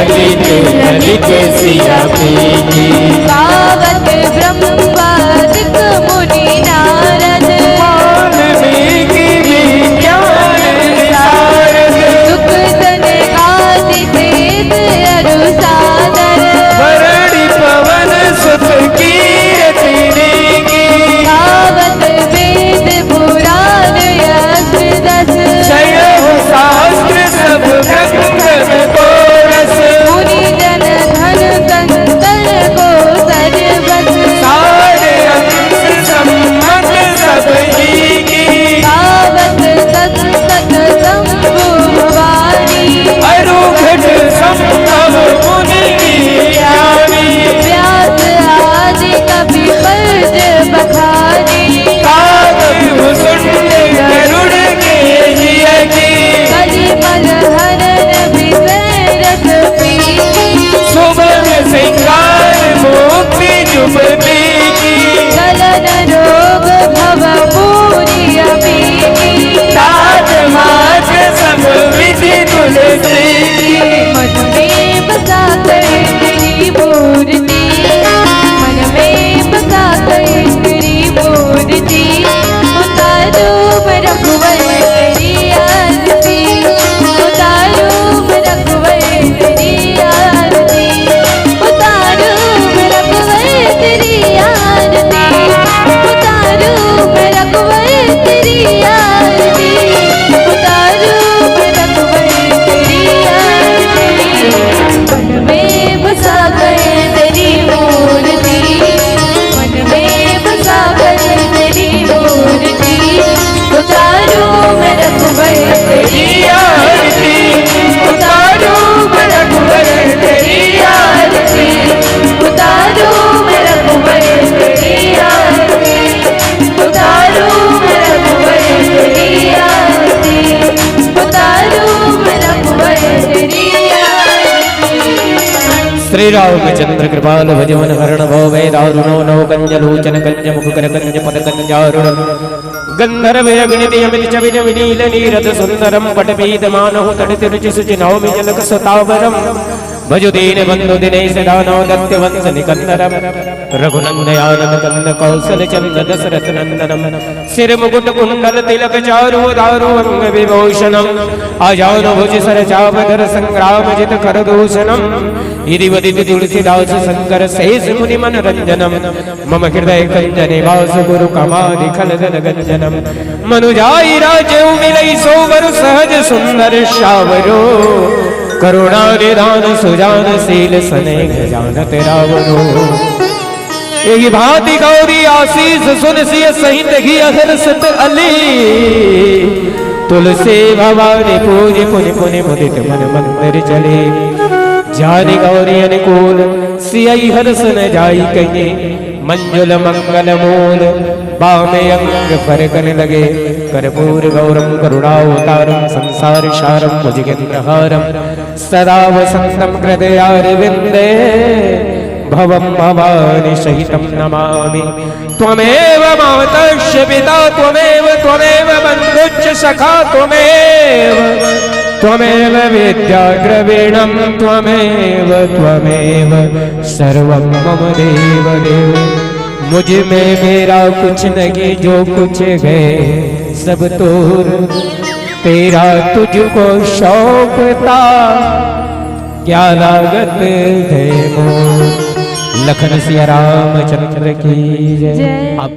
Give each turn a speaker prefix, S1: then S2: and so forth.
S1: ललित ललित सिया प्रीति।
S2: गावत ब्रह्मादिक मुनि नारद
S1: वाल्मीकि विज्ञान सारद।
S2: सुख सन गाति वेद अरु सादर
S1: वरणी पवन सुत कीरति नेगी।
S2: गावत वेद पुराण यश दस
S1: जय हो शास्त्र सब ग्रंथन को रस।
S2: मुनि जन धन कंकण को सर्वस
S1: सारे अंश सम्मत सब ही की।
S2: गावत सत सत शंभु वाणी
S1: अरु घट संभव मुनि ज्ञानी।
S2: व्यास आदि कवि पद बखानी
S1: काव्य सुंद गरुड़ के जिय की।
S2: कलिमल हरन विसरत पीति
S1: सुबह सिंगार मुक्ति जुबती की।
S2: गलन रोग भव पूरी अमीति
S1: ताज माज सब विधि तुलसी की।
S2: मन में बसा कर तेरी मूर्ति मन में बसा कर तेरी मूर्ति उतारू मैं रघुवर तेरी आरती उतारू मैं रघुवर तेरी आरती उतारू मैं रघुवर तेरी आरती उतारू मैं रघुवर तेरी आरती उतारू मैं रघुवर तेरी आरती मन में बसा कर तेरी मूर्ति मन में बसा कर तेरी मूर्ति उतारू मैं रघुवर तेरी
S1: आरती उतारो मैं रघुवर तेरी आरती।
S2: उतारू मैं रघुवर तेरी आरती उतारू मैं रघुवर तेरी आरती उतारू मैं रघुवर तेरी आरती।
S1: श्री रामचंद्र कृपाल भजवन हरण भव दारुणो नव कंजलोचन कंज मुख कर कंज पद कंजारुण। गंधर्व अग्नि अमित चविन विनील नीरद सुंदरम पटपीत मानहु तड़ित रुचि सुचि नवमि जनक सुतावरम। भजु दीन बंधु दिनेश दानव दत्त वंश निकंदरम। रघुनंदयानन कंद कौशल चंद दशरथ नंदनम। सिर मुकुट कुंडल तिलक चारु दारु अंग विभूषणम। आजानु भुज सर चापधर संग्राम जित कर दूषणम। इति वदित तुलसीदास शंकर शेष मुनि मनरंजनम। मम हृदय कंजने वास गुरु कमादि खलदल गंजनम। मनुजाई राजउ मिलई सोवर सहज सुंदर श्यावरो। करुणा निधान सुजान शील स्नेह जानत रावरो। एक भांति गौरी आशीष सुन सिय सहित घी अधर सत अली। तुलसी भवानी पूज पुनि पुनि मुदित मन मंदिर चले। जानि गौरी अनुकूल सियई हर्ष न जाई कहीं। मंजुल मंगल मूल बामे अंग फरकन लगे। कर्पूर गौरम करुणावतारम संसार सारम भुजगेन्द्रहारम। सदा वसंतम हृदयारविंदे भवम भवानी सहितम नमामि। त्वमेव मातश्च पिता त्वमेव त्वमेव बन्धुश्च सखा त्वमेव त्वमेव विद्या द्रविणं त्वमेव त्वमेव सर्वं मम देव देव। मुझ में मेरा कुछ नहीं जो कुछ है सब तोर। तेरा तुझको सौंपता क्या लागत है मोर। लखन सिया रामचंद्र की जय।